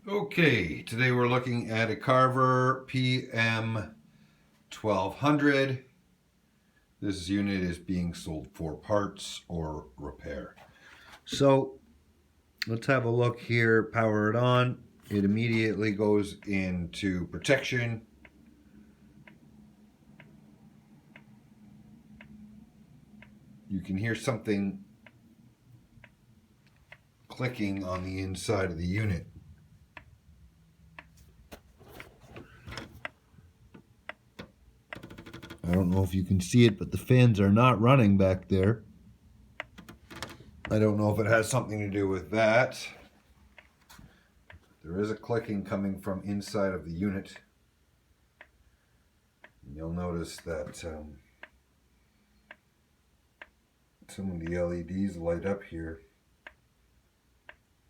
Okay, today we're looking at a Carver PM-1200. This unit is being sold for parts or repair. So let's have a look here. Power it on. It immediately goes into protection. You can hear something clicking on the inside of the unit. I don't know if you can see it, but the fans are not running back there. I don't know if it has something to do with that. There is a clicking coming from inside of the unit. You'll notice that some of the LEDs light up here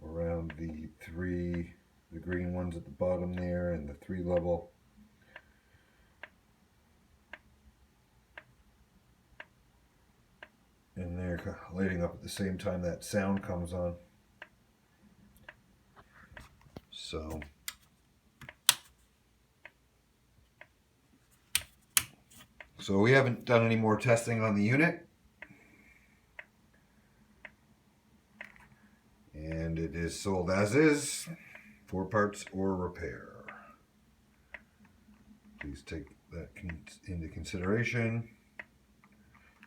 around the green ones at the bottom there, and the 3 level. And they're lighting up at the same time that sound comes on. So we haven't done any more testing on the unit, and it is sold as is for parts or repair. Please take that into consideration.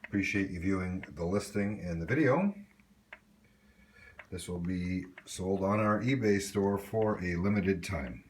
Appreciate you viewing the listing and the video. This will be sold on our eBay store for a limited time.